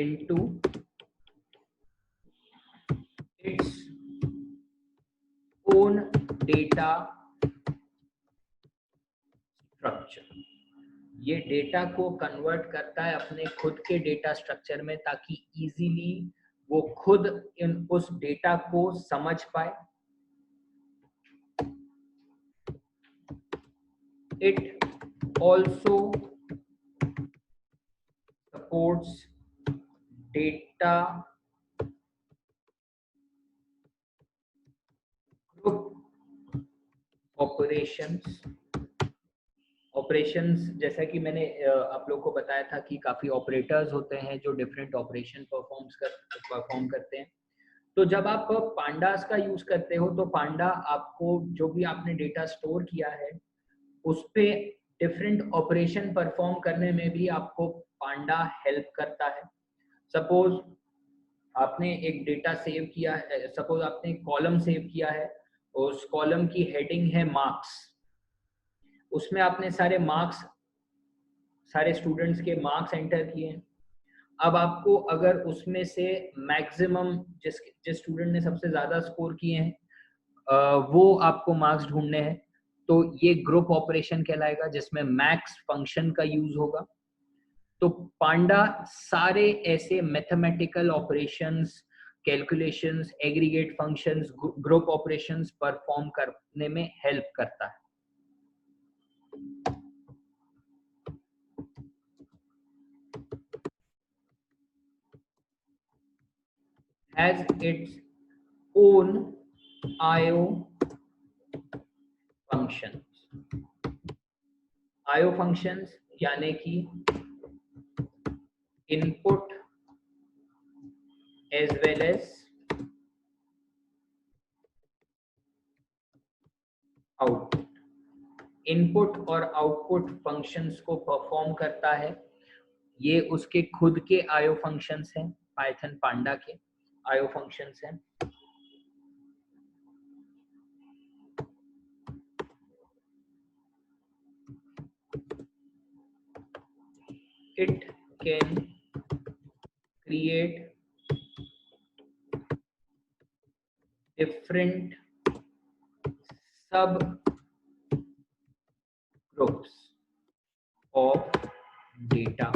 into its own data structure। ये data को convert करता है अपने खुद के डेटा स्ट्रक्चर में, ताकि इजीली वो खुद उस डेटा को समझ पाए। It also supports data group operations जैसा कि मैंने आप लोग को बताया था कि काफी ऑपरेटर्स होते हैं जो डिफरेंट ऑपरेशन परफॉर्म करते हैं। तो जब आप पांडास का यूज करते हो तो पांडा आपको जो भी आपने डेटा स्टोर किया है उस पे डिफरेंट ऑपरेशन परफॉर्म करने में भी आपको पांडा हेल्प करता है। सपोज आपने एक डेटा सेव किया है, सपोज आपने एक कॉलम सेव किया है, उस कॉलम की हेडिंग है मार्क्स, उसमें आपने सारे स्टूडेंट्स के मार्क्स एंटर किए हैं। अब आपको अगर उसमें से मैक्सिमम जिस स्टूडेंट ने सबसे ज्यादा स्कोर किए हैं वो आपको मार्क्स ढूंढने हैं, तो ये ग्रुप ऑपरेशन कहलाएगा जिसमें मैक्स फंक्शन का यूज होगा। तो पांडा सारे ऐसे mathematical operations, calculations, aggregate functions, group operations perform करने में हेल्प करता है। Has its own IO functions। IO functions यानी कि input as well as output. Input और आउटपुट फंक्शंस को परफॉर्म करता है। ये उसके खुद के आईओ फंक्शंस हैं, पाइथन पांडा के आईओ फंक्शंस हैं। It can create different sub groups of data।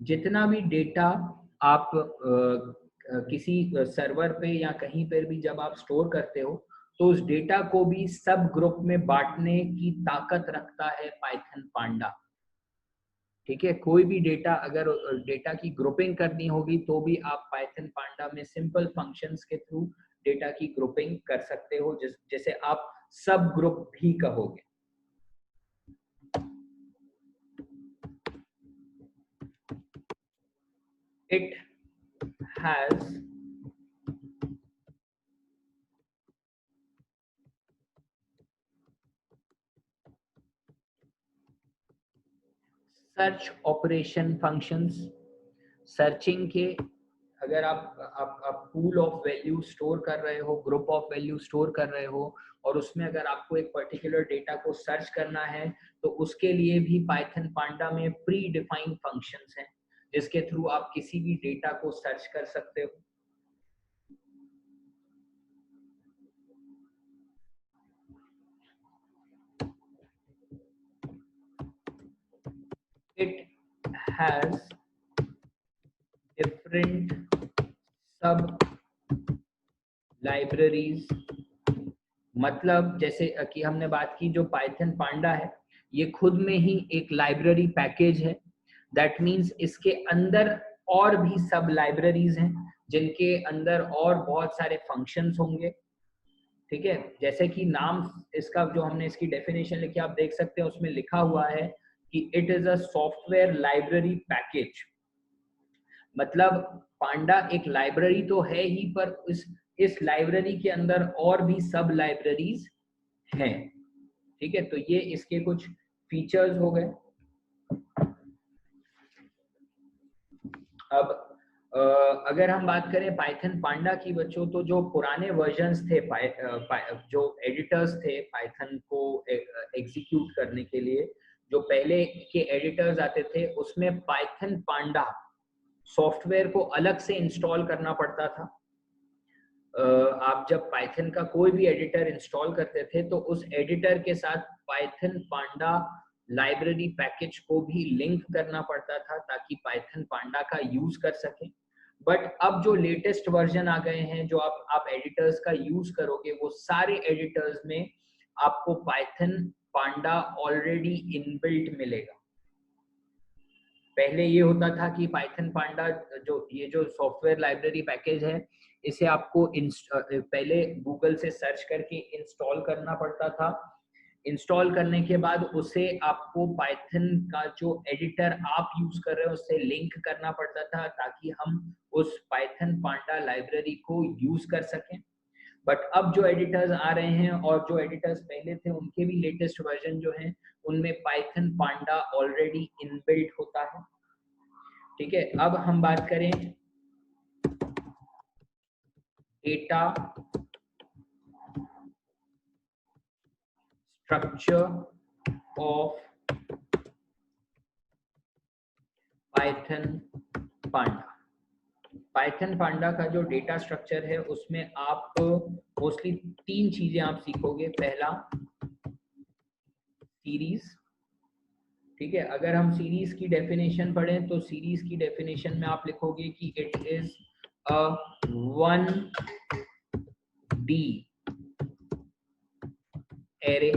जितना भी डेटा आप किसी सर्वर पे या कहीं पर भी जब आप स्टोर करते हो तो उस डेटा को भी सब ग्रुप में बांटने की ताकत रखता है पाइथन पांडा। ठीक है, कोई भी डेटा अगर डेटा की ग्रुपिंग करनी होगी तो भी आप पाइथन पांडा में सिंपल फंक्शंस के थ्रू डेटा की ग्रुपिंग कर सकते हो, जैसे आप सब ग्रुप भी कहोगे। It has search operation functions. Searching के अगर आप पूल ऑफ वैल्यू स्टोर कर रहे हो, ग्रुप ऑफ वैल्यू स्टोर कर रहे हो और उसमें अगर आपको एक पर्टिकुलर डेटा को सर्च करना है तो उसके लिए भी पाइथन पांडा में प्री डिफाइंड फंक्शंस हैं जिसके थ्रू आप किसी भी डेटा को सर्च कर सकते हो। It has different sub libraries। मतलब जैसे कि हमने बात की, जो पाइथन पांडा है ये खुद में ही एक लाइब्रेरी पैकेज है। दैट मीन्स इसके अंदर और भी सब लाइब्रेरीज हैं जिनके अंदर और बहुत सारे फंक्शंस होंगे। ठीक है, जैसे कि नाम इसका जो हमने इसकी डेफिनेशन लिखी आप देख सकते हैं, उसमें लिखा हुआ है कि it is a software library package. मतलब पांडा एक लाइब्रेरी तो है ही, पर इस लाइब्रेरी के अंदर और भी सब लाइब्रेरीज हैं। ठीक है, तो ये इसके कुछ फीचर्स हो गए। अब अगर हम बात करें पाइथन पांडा की बच्चों, तो जो पुराने वर्जन्स थे जो एडिटर्स थे पाइथन को एग्जीक्यूट करने के लिए, जो पहले के एडिटर्स आते थे उसमें पाइथन पांडा सॉफ्टवेयर को अलग से इंस्टॉल करना पड़ता था। आप जब पाइथन का कोई भी एडिटर इंस्टॉल करते थे तो उस एडिटर के साथ पाइथन पांडा लाइब्रेरी पैकेज को भी लिंक करना पड़ता था ताकि पाइथन पांडा का यूज कर सकें। बट अब जो लेटेस्ट वर्जन आ गए हैं, जो आप एडिटर्स का यूज करोगे, वो सारे एडिटर्स में आपको पाइथन पांडा ऑलरेडी इनबिल्ट मिलेगा। पहले ये होता था कि पाइथन पांडा जो सॉफ्टवेयर लाइब्रेरी पैकेज है, इसे आपको पहले गूगल से सर्च करके इंस्टॉल करना पड़ता था। इंस्टॉल करने के बाद उसे आपको पाइथन का जो एडिटर आप यूज कर रहे हो उससे लिंक करना पड़ता था ताकि हम उस पाइथन पांडा लाइब्रेरी को यूज कर सकें। बट अब जो एडिटर्स आ रहे हैं और जो एडिटर्स पहले थे उनके भी लेटेस्ट वर्जन जो हैं उनमें पाइथन पांडा ऑलरेडी इनबिल्ट होता है। ठीक है, अब हम बात करें data structure of Python panda. Python panda का जो डेटा स्ट्रक्चर है उसमें आप मोस्टली 3 चीजें आप सीखोगे। पहला, सीरीज। ठीक है, अगर हम सीरीज की डेफिनेशन पढ़ें तो सीरीज की डेफिनेशन में आप लिखोगे कि it is a 1D array.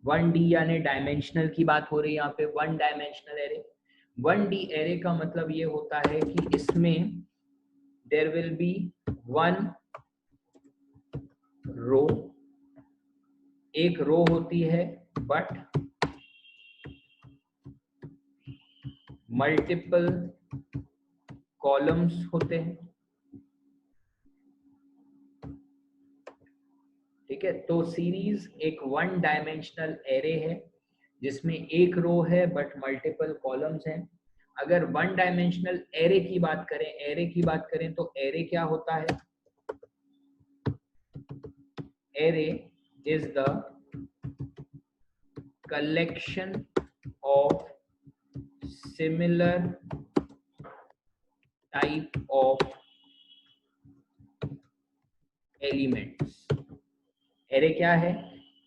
1D यानी डायमेंशनल की बात हो रही है यहाँ पे, 1 डायमेंशनल एरे। 1D एरे का मतलब ये होता है कि इसमें देयर विल बी 1 रो, एक रो होती है, बट मल्टीपल कॉलम्स होते हैं। ठीक है, तो सीरीज एक 1 डायमेंशनल एरे है जिसमें एक रो है बट मल्टीपल कॉलम्स हैं। अगर 1 डायमेंशनल एरे की बात करें तो एरे क्या होता है? Array is the collection of similar type of elements. Array क्या है?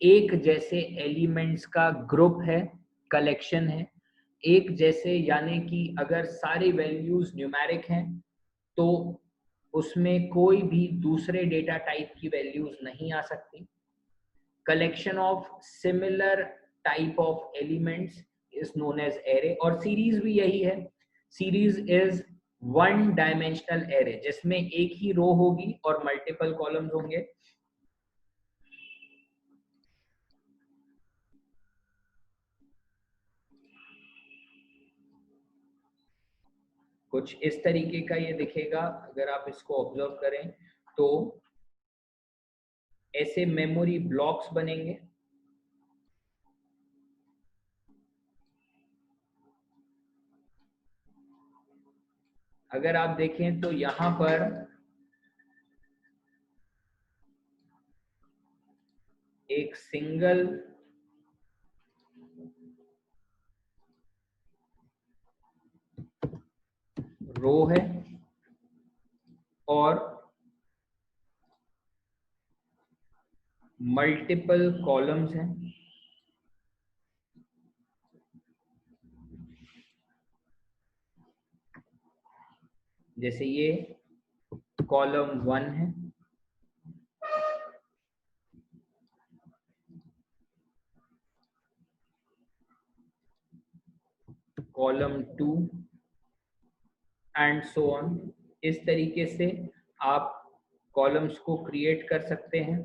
एक जैसे एलिमेंट्स का ग्रुप है, कलेक्शन है। एक जैसे यानी कि अगर सारी वैल्यूज न्यूमेरिक हैं तो उसमें कोई भी दूसरे डेटा टाइप की वैल्यूज नहीं आ सकती। Collection of similar type of elements is known as array. और सीरीज भी यही है। सीरीज इज 1 डायमेंशनल एरे जिसमें एक ही रो होगी और मल्टीपल कॉलम्स होंगे। कुछ इस तरीके का ये दिखेगा अगर आप इसको ऑब्जर्व करें तो। ऐसे मेमोरी ब्लॉक्स बनेंगे। अगर आप देखें तो यहां पर एक सिंगल रो है और मल्टीपल कॉलम्स हैं। जैसे ये कॉलम 1 है, कॉलम 2 एंड सो ऑन। इस तरीके से आप कॉलम्स को क्रिएट कर सकते हैं।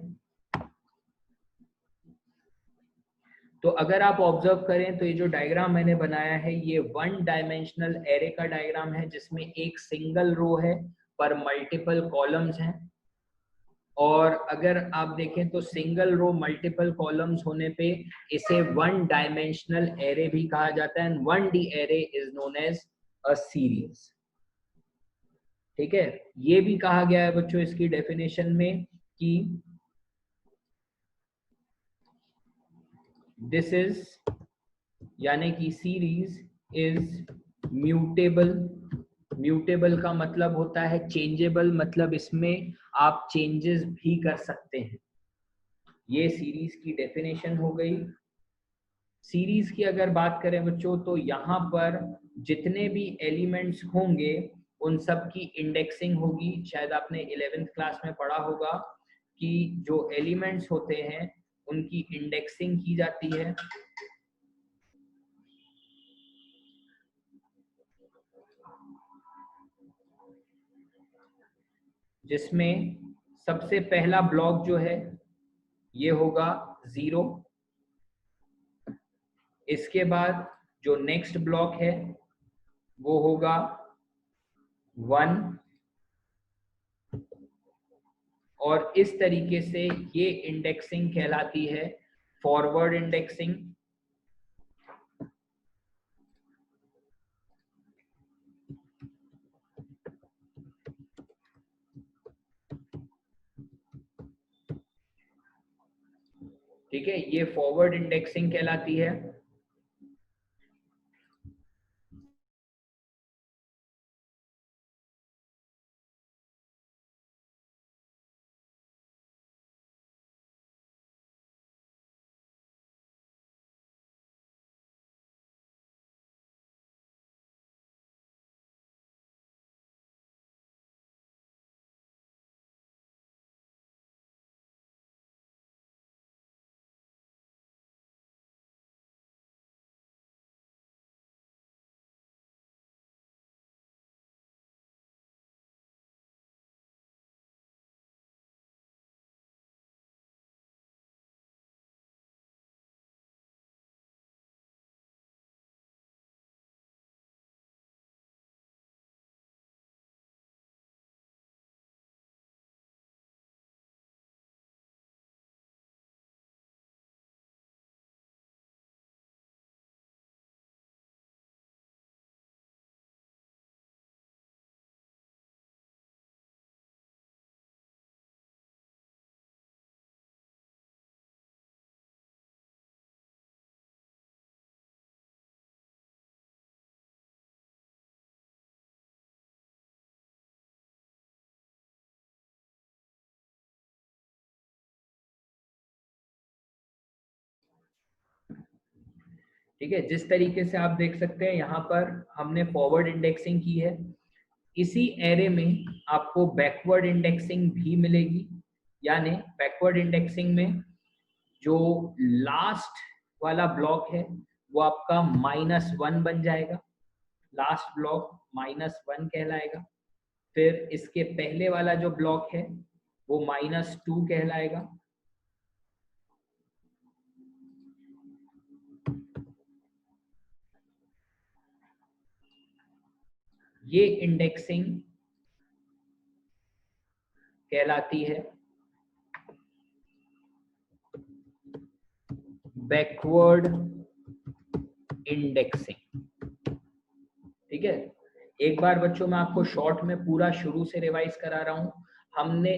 तो अगर आप ऑब्जर्व करें तो ये जो डायग्राम मैंने बनाया है ये 1 डायमेंशनल एरे का डायग्राम है जिसमें एक सिंगल रो है पर मल्टीपल कॉलम्स हैं। और अगर आप देखें तो सिंगल रो मल्टीपल कॉलम्स होने पे इसे 1 डायमेंशनल एरे भी कहा जाता है। 1D array is known as a series. ठीक है, ये भी कहा गया है बच्चों इसकी डेफिनेशन में कि दिस इज यानी कि सीरीज इज म्यूटेबल म्यूटेबल का मतलब होता है चेंजेबल, मतलब इसमें आप चेंजेस भी कर सकते हैं। ये सीरीज की डेफिनेशन हो गई। सीरीज की अगर बात करें बच्चों, तो यहाँ पर जितने भी एलिमेंट्स होंगे उन सब की इंडेक्सिंग होगी। शायद आपने 11th क्लास में पढ़ा होगा कि जो एलिमेंट्स होते हैं उनकी इंडेक्सिंग की जाती है, जिसमें सबसे पहला ब्लॉक जो है ये होगा 0। इसके बाद जो नेक्स्ट ब्लॉक है वो होगा 1, और इस तरीके से ये इंडेक्सिंग कहलाती है फॉरवर्ड इंडेक्सिंग। ठीक है, ये फॉरवर्ड इंडेक्सिंग कहलाती है। ठीक है, जिस तरीके से आप देख सकते हैं यहाँ पर हमने फॉरवर्ड इंडेक्सिंग की है। इसी एरे में आपको बैकवर्ड इंडेक्सिंग भी मिलेगी, यानी बैकवर्ड इंडेक्सिंग में जो लास्ट वाला ब्लॉक है वो आपका -1 बन जाएगा। लास्ट ब्लॉक -1 कहलाएगा। फिर इसके पहले वाला जो ब्लॉक है वो -2 कहलाएगा। ये इंडेक्सिंग कहलाती है बैकवर्ड इंडेक्सिंग। ठीक है, एक बार बच्चों मैं आपको शॉर्ट में पूरा शुरू से रिवाइज करा रहा हूँ।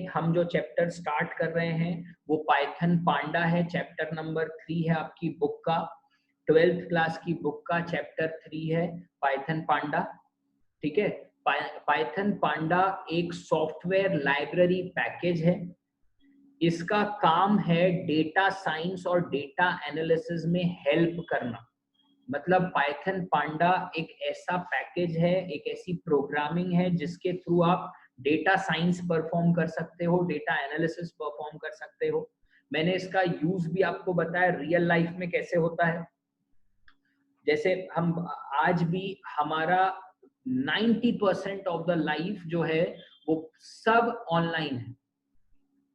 हम जो चैप्टर स्टार्ट कर रहे हैं वो पाइथन पांडा है। चैप्टर नंबर 3 है आपकी बुक का, 12th क्लास की बुक का चैप्टर 3 है पाइथन पांडा। ठीक है, पाइथन पांडा एक सॉफ्टवेयर लाइब्रेरी पैकेज है। इसका काम है डेटा साइंस और डेटा एनालिसिस में हेल्प करना। मतलब पाइथन पांडा एक ऐसा पैकेज है, एक ऐसी प्रोग्रामिंग है जिसके थ्रू आप डेटा साइंस परफॉर्म कर सकते हो, डेटा एनालिसिस परफॉर्म कर सकते हो। मैंने इसका यूज भी आपको बताया रियल लाइफ में कैसे होता है। जैसे हम आज भी हमारा 90% ऑफ द लाइफ जो है वो सब ऑनलाइन है।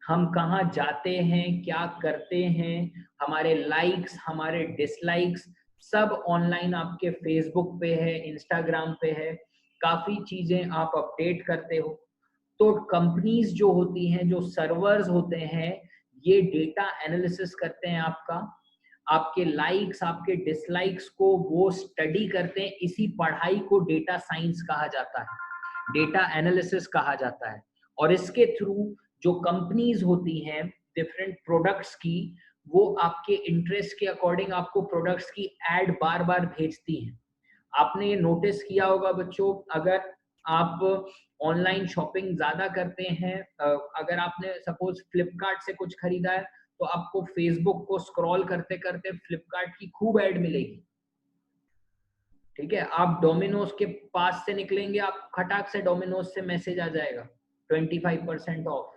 हम कहाँ जाते हैं, क्या करते हैं, हमारे लाइक्स, हमारे डिसलाइक्स सब ऑनलाइन आपके फेसबुक पे है, इंस्टाग्राम पे है। काफी चीजें आप अपडेट करते हो। तो कंपनीज जो होती हैं, जो सर्वर्स होते हैं, ये डेटा एनालिसिस करते हैं आपके लाइक्स, आपके डिसलाइक्स को वो स्टडी करते हैं। इसी पढ़ाई को डेटा साइंस कहा जाता है, डेटा एनालिसिस कहा जाता है। और इसके थ्रू जो कंपनीज होती हैं डिफरेंट प्रोडक्ट्स की, वो आपके इंटरेस्ट के अकॉर्डिंग आपको प्रोडक्ट्स की एड बार बार भेजती हैं। आपने ये नोटिस किया होगा बच्चों, अगर आप ऑनलाइन शॉपिंग ज्यादा करते हैं, अगर आपने सपोज फ्लिपकार्ट से कुछ खरीदा है तो आपको फेसबुक को स्क्रॉल करते करते फ्लिपकार्ट की खूब ऐड मिलेगी। ठीक है, आप डोमिनोज के पास से निकलेंगे, आप खटाक से डोमिनोज से मैसेज आ जाएगा 25% ऑफ।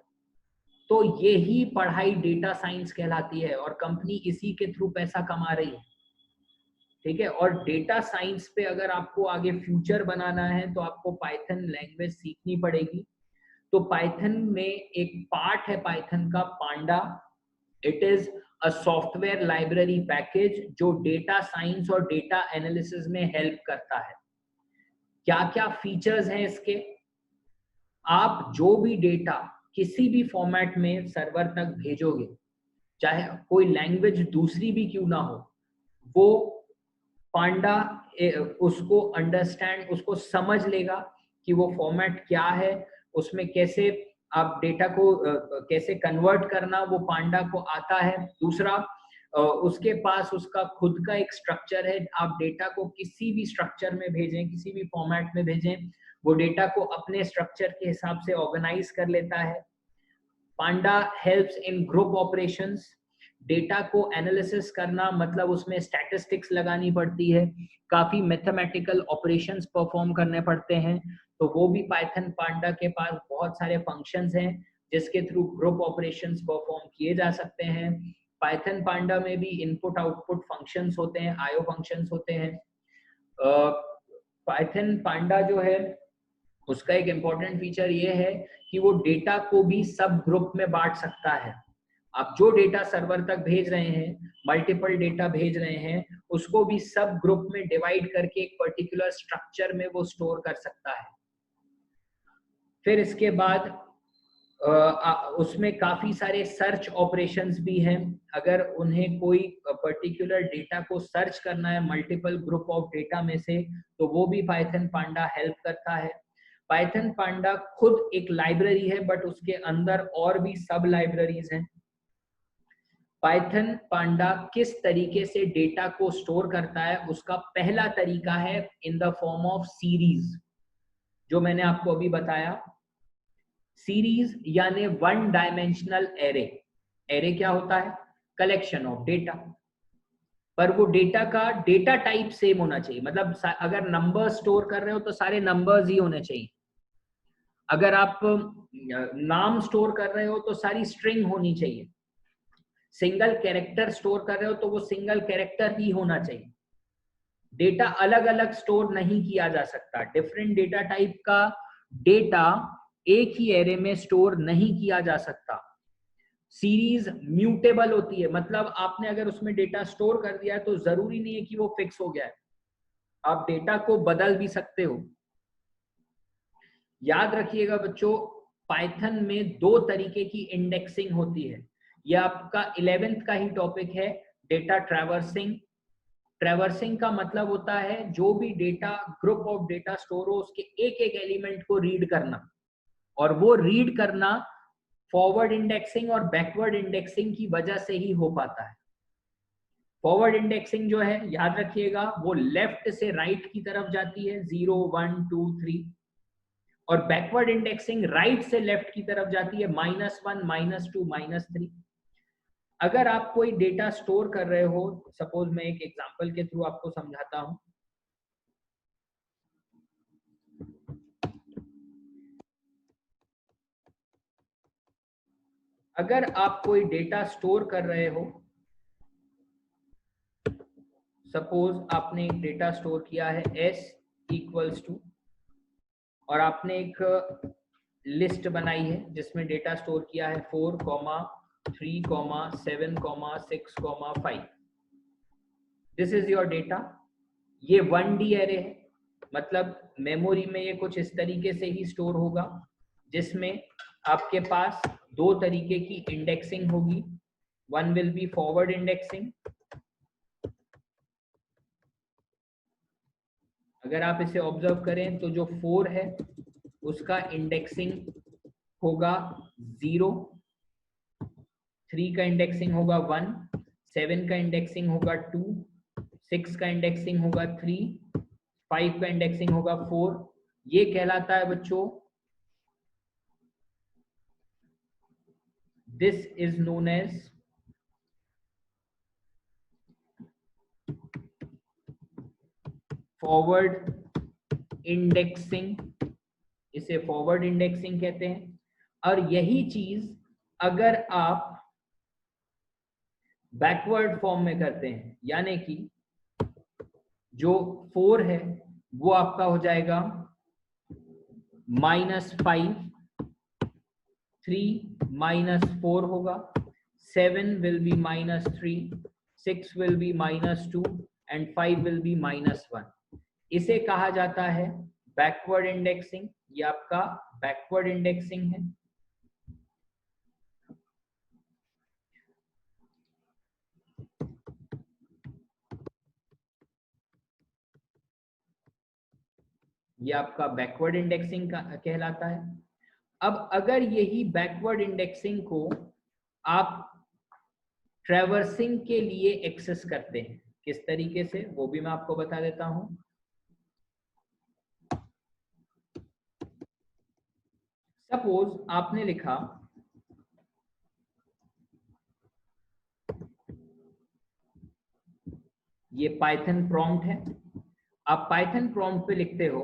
तो यही पढ़ाई डेटा साइंस कहलाती है और कंपनी इसी के थ्रू पैसा कमा रही है। ठीक है, और डेटा साइंस पे अगर आपको आगे फ्यूचर बनाना है तो आपको पाइथन लैंग्वेज सीखनी पड़ेगी। तो पाइथन में एक पार्ट है पाइथन का panda. It is a software library package जो डेटा साइंस और डेटा एनालिसिस में हेल्प करता है। क्या क्या फीचर्स हैं इसके? आप जो भी डेटा किसी भी फॉर्मेट में सर्वर तक भेजोगे, चाहे कोई लैंग्वेज दूसरी भी क्यों ना हो, वो पांडा उसको अंडरस्टैंड, उसको समझ लेगा कि वो फॉर्मेट क्या है, उसमें कैसे आप डेटा को कैसे कन्वर्ट करना, वो पांडा को आता है। दूसरा, उसके पास उसका खुद का एक स्ट्रक्चर है। आप डेटा को किसी भी स्ट्रक्चर में भेजें, किसी भी फॉर्मेट में भेजें, वो डेटा को अपने स्ट्रक्चर के हिसाब से ऑर्गेनाइज कर लेता है। Panda helps in group operations. Data को एनालिसिस करना मतलब उसमें स्टैटिस्टिक्स लगानी पड़ती है, काफी मैथमेटिकल ऑपरेशंस परफॉर्म करने पड़ते हैं, तो वो भी पाइथन पांडा के पास बहुत सारे फंक्शंस हैं जिसके थ्रू ग्रुप ऑपरेशंस परफॉर्म किए जा सकते हैं। पाइथन पांडा में भी इनपुट आउटपुट फंक्शंस होते हैं, आईओ फंक्शंस होते हैं। पाइथन पांडा जो है उसका एक इम्पॉर्टेंट फीचर ये है कि वो डेटा को भी सब ग्रुप में बांट सकता है। आप जो डेटा सर्वर तक भेज रहे हैं, मल्टीपल डेटा भेज रहे हैं, उसको भी सब ग्रुप में डिवाइड करके एक पर्टिकुलर स्ट्रक्चर में वो स्टोर कर सकता है। फिर इसके बाद उसमें काफी सारे सर्च ऑपरेशंस भी हैं। अगर उन्हें कोई पर्टिकुलर डेटा को सर्च करना है मल्टीपल ग्रुप ऑफ डेटा में से, तो वो भी पाइथन पांडा हेल्प करता है। पाइथन पांडा खुद एक लाइब्रेरी है, बट उसके अंदर और भी सब लाइब्रेरीज हैं। पाइथन पांडा किस तरीके से डेटा को स्टोर करता है? उसका पहला तरीका है in the form of series, जो मैंने आपको अभी बताया। सीरीज यानी वन डायमेंशनल एरे। एरे क्या होता है? कलेक्शन ऑफ डेटा, पर वो डेटा का डेटा टाइप सेम होना चाहिए। मतलब अगर नंबर स्टोर कर रहे हो तो सारे नंबर्स ही होने चाहिए। अगर आप नाम स्टोर कर रहे हो तो सारी स्ट्रिंग होनी चाहिए। सिंगल कैरेक्टर स्टोर कर रहे हो तो वो सिंगल कैरेक्टर ही होना चाहिए। डेटा अलग अलग स्टोर नहीं किया जा सकता। डिफरेंट डेटा टाइप का डेटा एक ही एरे में स्टोर नहीं किया जा सकता। सीरीज म्यूटेबल होती है, मतलब आपने अगर उसमें डेटा स्टोर कर दिया है तो जरूरी नहीं है कि वो फिक्स हो गया है, आप डेटा को बदल भी सकते हो। याद रखिएगा बच्चों, पाइथन में दो तरीके की इंडेक्सिंग होती है। यह आपका 11th का ही टॉपिक है, डेटा ट्रैवर्सिंग। ट्रैवर्सिंग का मतलब होता है जो भी data group of data store हो उसके एक एक एलिमेंट को रीड करना, और वो रीड करना फॉरवर्ड इंडेक्सिंग और बैकवर्ड इंडेक्सिंग की वजह से ही हो पाता है। फॉरवर्ड इंडेक्सिंग जो है, याद रखिएगा, वो लेफ्ट से राइट की तरफ जाती है 0 1 2 3, और बैकवर्ड इंडेक्सिंग राइट से लेफ्ट की तरफ जाती है -1 -2 -3। अगर आप कोई डेटा स्टोर कर रहे हो, सपोज मैं एक एग्जांपल के थ्रू आपको समझाता हूं। अगर आप कोई डेटा स्टोर कर रहे हो, सपोज आपने एक डेटा स्टोर किया है s इक्वल्स टू, और आपने एक लिस्ट बनाई है जिसमें डेटा स्टोर किया है 4, 3, 7, 6, 5। This is your data. ये 1D एरे है, मतलब मेमोरी में ये कुछ इस तरीके से ही स्टोर होगा, जिसमें आपके पास दो तरीके की इंडेक्सिंग होगी। One will be forward indexing. अगर आप इसे ऑब्जर्व करें तो जो 4 है उसका इंडेक्सिंग होगा 0, 3 का इंडेक्सिंग होगा 1, 7 का इंडेक्सिंग होगा 2, 6 का इंडेक्सिंग होगा 3, 5 का इंडेक्सिंग होगा 4, ये कहलाता है बच्चों, this is known as forward indexing, इसे फॉरवर्ड इंडेक्सिंग कहते हैं। और यही चीज अगर आप बैकवर्ड फॉर्म में करते हैं, यानी कि जो 4 है वो आपका हो जाएगा -5, 3 -4 होगा, 7 will be -3, 6 will be -2 and 5 will be -1। इसे कहा जाता है बैकवर्ड इंडेक्सिंग। ये आपका बैकवर्ड इंडेक्सिंग है। ये आपका बैकवर्ड इंडेक्सिंग का कहलाता है। अब अगर यही बैकवर्ड इंडेक्सिंग को आप ट्रैवर्सिंग के लिए एक्सेस करते हैं, किस तरीके से वो भी मैं आपको बता देता हूं। सपोज आपने लिखा ये पाइथन प्रॉम्प्ट है, आप पाइथन प्रॉम्प्ट पे लिखते हो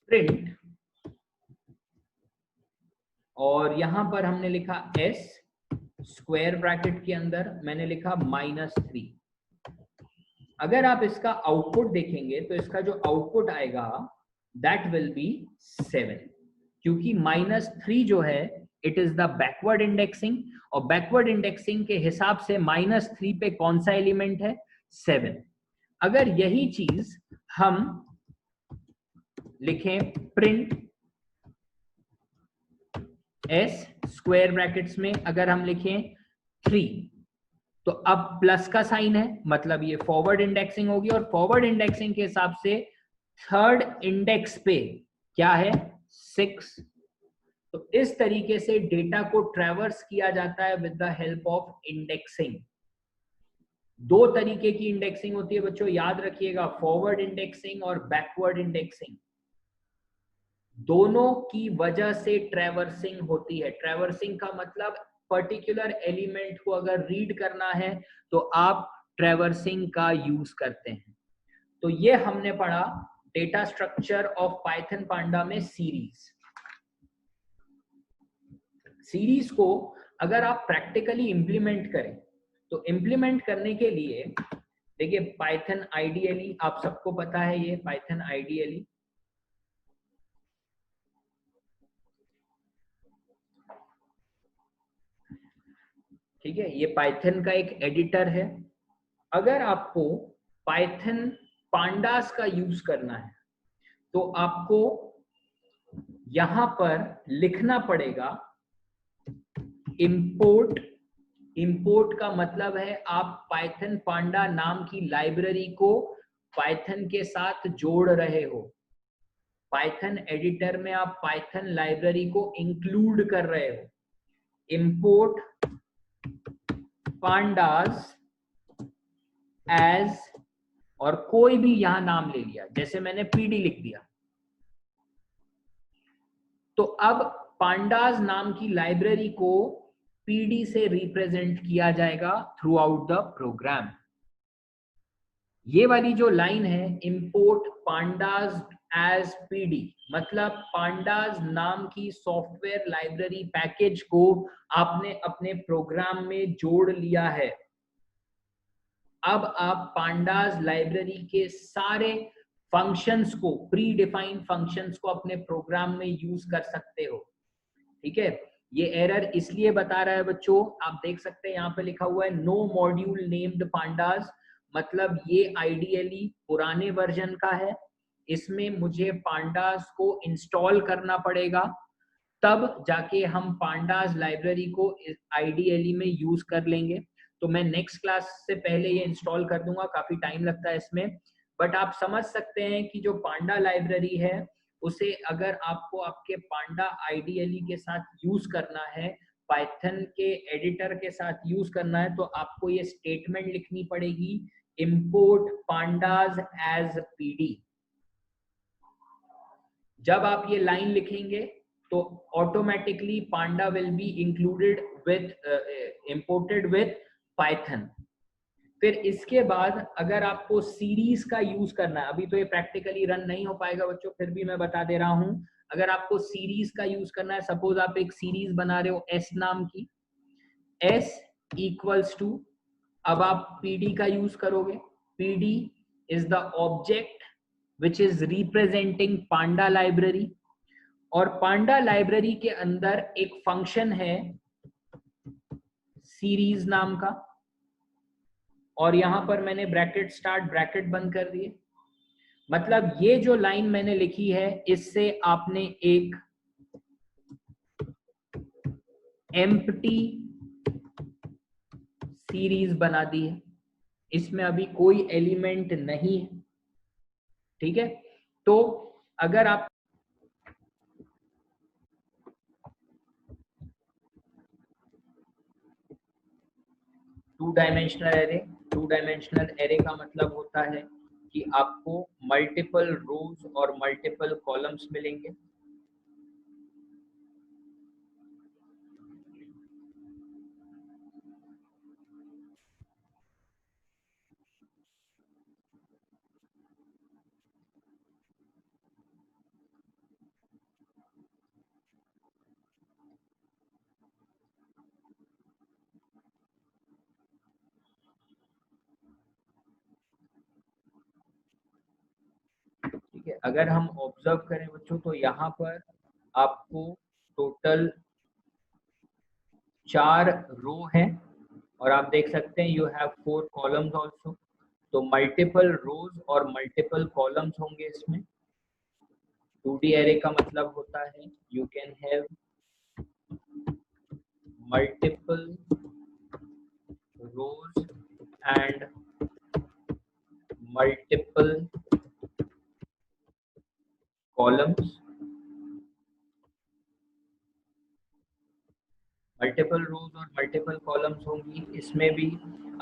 प्रिंट, और यहां पर हमने लिखा s, स्क्वायर ब्रैकेट के अंदर मैंने लिखा -3। अगर आप इसका आउटपुट देखेंगे तो इसका जो आउटपुट आएगा दैट विल बी 7, क्योंकि -3 जो है it is the backward indexing, और बैकवर्ड इंडेक्सिंग के हिसाब से -3 पे कौन सा एलिमेंट है, 7। अगर यही चीज हम लिखें प्रिंट s स्क्वायर ब्रैकेट्स में, अगर हम लिखें 3, तो अब प्लस का साइन है, मतलब ये फॉरवर्ड इंडेक्सिंग होगी, और फॉरवर्ड इंडेक्सिंग के हिसाब से थर्ड इंडेक्स पे क्या है, 6। तो इस तरीके से डेटा को ट्रैवर्स किया जाता है with the help of indexing. दो तरीके की इंडेक्सिंग होती है बच्चों, याद रखिएगा, फॉरवर्ड इंडेक्सिंग और बैकवर्ड इंडेक्सिंग। दोनों की वजह से ट्रैवर्सिंग होती है। ट्रैवर्सिंग का मतलब पर्टिकुलर एलिमेंट को अगर रीड करना है तो आप ट्रैवर्सिंग का यूज करते हैं। तो ये हमने पढ़ा डेटा स्ट्रक्चर ऑफ पाइथन पांडा में सीरीज। सीरीज को अगर आप प्रैक्टिकली इंप्लीमेंट करें तो इंप्लीमेंट करने के लिए देखिए, पाइथन आइडियली आप सबको पता है, ये पाइथन आइडियली ठीक है, ये पाइथन का एक एडिटर है। अगर आपको पाइथन पांडास का यूज करना है तो आपको यहां पर लिखना पड़ेगा इंपोर्ट। इंपोर्ट का मतलब है आप पाइथन पांडा नाम की लाइब्रेरी को पाइथन के साथ जोड़ रहे हो। पाइथन एडिटर में आप पाइथन लाइब्रेरी को इंक्लूड कर रहे हो। इंपोर्ट पांडास एज, और कोई भी यहां नाम ले लिया, जैसे मैंने पीडी लिख दिया, तो अब पांडास नाम की लाइब्रेरी को पीडी से रिप्रेजेंट किया जाएगा थ्रू आउट द प्रोग्राम। ये वाली जो लाइन है इंपोर्ट पांडास एज पीडी, मतलब पांडास नाम की सॉफ्टवेयर लाइब्रेरी पैकेज को आपने अपने प्रोग्राम में जोड़ लिया है। अब आप पांडास लाइब्रेरी के सारे फंक्शंस को, प्री डिफाइंड फंक्शंस को अपने प्रोग्राम में यूज कर सकते हो। ठीक है, ये एरर इसलिए बता रहा है बच्चों, आप देख सकते हैं यहाँ पे लिखा हुआ है नो मॉड्यूल नेम्ड पांडास, मतलब ये आइडियली पुराने वर्जन का है, इसमें मुझे पांडास को इंस्टॉल करना पड़ेगा, तब जाके हम पांडास लाइब्रेरी को आइडियली में यूज कर लेंगे। तो मैं नेक्स्ट क्लास से पहले ये इंस्टॉल कर दूंगा, काफी टाइम लगता है इसमें, बट आप समझ सकते हैं कि जो पांडा लाइब्रेरी है उसे अगर आपको आपके पांडा आइडियली के साथ यूज करना है, पाइथन के एडिटर के साथ यूज करना है, तो आपको ये स्टेटमेंट लिखनी पड़ेगी, इंपोर्ट पांडास एज पीडी। जब आप ये लाइन लिखेंगे तो automatically Panda will be included with imported with Python. फिर इसके बाद अगर आपको सीरीज का यूज करना है, अभी तो ये प्रैक्टिकली रन नहीं हो पाएगा बच्चों, फिर भी मैं बता दे रहा हूं, अगर आपको सीरीज का यूज करना है, सपोज आप एक सीरीज बना रहे हो एस नाम की, एस इक्वल्स टू, अब आप पीडी का यूज करोगे, PD is the object which is representing Panda library, और पांडा लाइब्रेरी के अंदर एक फंक्शन है सीरीज नाम का, और यहां पर मैंने ब्रैकेट स्टार्ट ब्रैकेट बंद कर दिए। मतलब ये जो लाइन मैंने लिखी है, इससे आपने एक एम्प्टी सीरीज बना दी है, इसमें अभी कोई एलिमेंट नहीं है, ठीक है। तो अगर आप टू डायमेंशनल एरे का मतलब होता है कि आपको मल्टीपल रोज और मल्टीपल कॉलम्स मिलेंगे। ठीक है, अगर हम ऑब्जर्व करें बच्चों तो यहाँ पर आपको टोटल 4 रो है, और आप देख सकते हैं यू हैव 4 कॉलम्स आल्सो, तो मल्टीपल रोज और मल्टीपल कॉलम्स होंगे इसमें। 2D एरे का मतलब होता है you can have multiple rows and multiple columns. Multiple rows और मल्टीपल कॉलम्स होंगी, इसमें भी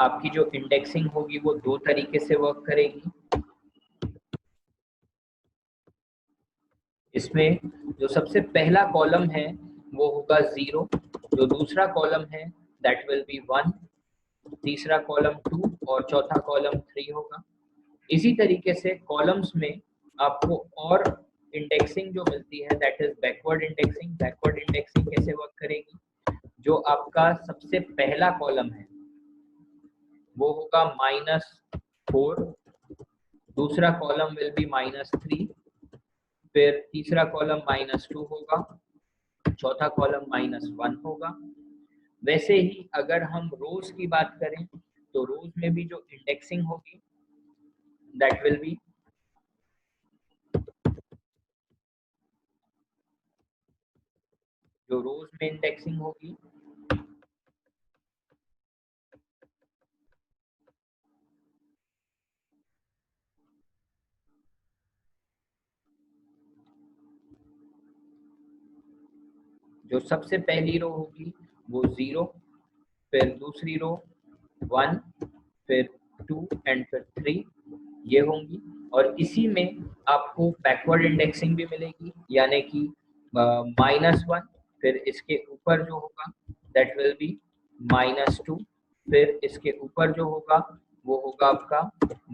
आपकी जो इंडेक्सिंग होगी वो 2 तरीके से वर्क करेगी। इसमें जो सबसे पहला कॉलम है वो होगा 0, जो दूसरा कॉलम है दैट विल बी 1, तीसरा कॉलम 2 और चौथा कॉलम 3 होगा। इसी तरीके से कॉलम्स में आपको और इंडेक्सिंग जो मिलती है that is backward indexing. Backward indexing कैसे वर्क करेगी, जो आपका सबसे पहला कॉलम है वो होगा -4, दूसरा कॉलम विल बी -3, फिर तीसरा कॉलम -2 होगा, चौथा कॉलम -1 होगा। वैसे ही अगर हम रोज की बात करें तो रोज में भी जो इंडेक्सिंग होगी दैट विल बी जो रोज में इंडेक्सिंग होगी जो सबसे पहली रो होगी वो 0, फिर दूसरी रो 1, फिर 2 एंड फिर 3 ये होंगी। और इसी में आपको बैकवर्ड इंडेक्सिंग भी मिलेगी, यानी कि -1, फिर इसके ऊपर जो होगा दैट विल बी -2, फिर इसके ऊपर जो होगा वो होगा आपका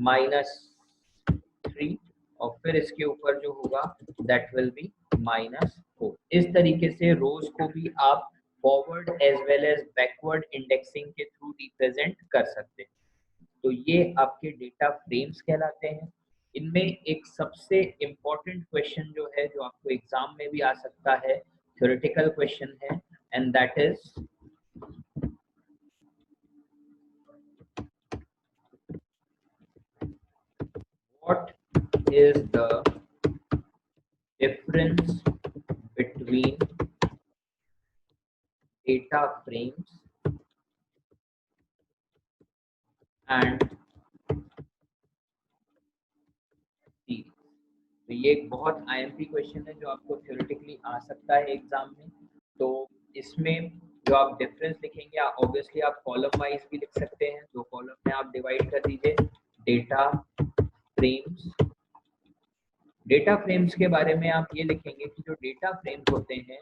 -3, और फिर इसके ऊपर जो होगा दैट विल बी -4। इस तरीके से रोज को भी आप forward as well as backward indexing के थ्रू रिप्रेजेंट कर सकते हैं। तो ये आपके डेटा फ्रेम्स कहलाते हैं। इनमें एक सबसे इम्पोर्टेंट क्वेश्चन जो है, जो आपको एग्जाम में भी आ सकता है, थ्योरेटिकल क्वेश्चन है, and that is what is the difference between data frames and series। तो ये एक बहुत आईएमपी क्वेश्चन है जो आपको थ्योरेटिकली आ सकता है एग्जाम में। तो इसमें जो आप डिफरेंस लिखेंगे, ऑब्वियसली आप कॉलम वाइज भी लिख सकते हैं, दो कॉलम में आप डिवाइड कर दीजिए डेटा फ्रेम्स डेटा फ्रेम्स के बारे में आप ये लिखेंगे कि जो डेटा फ्रेम्स होते हैं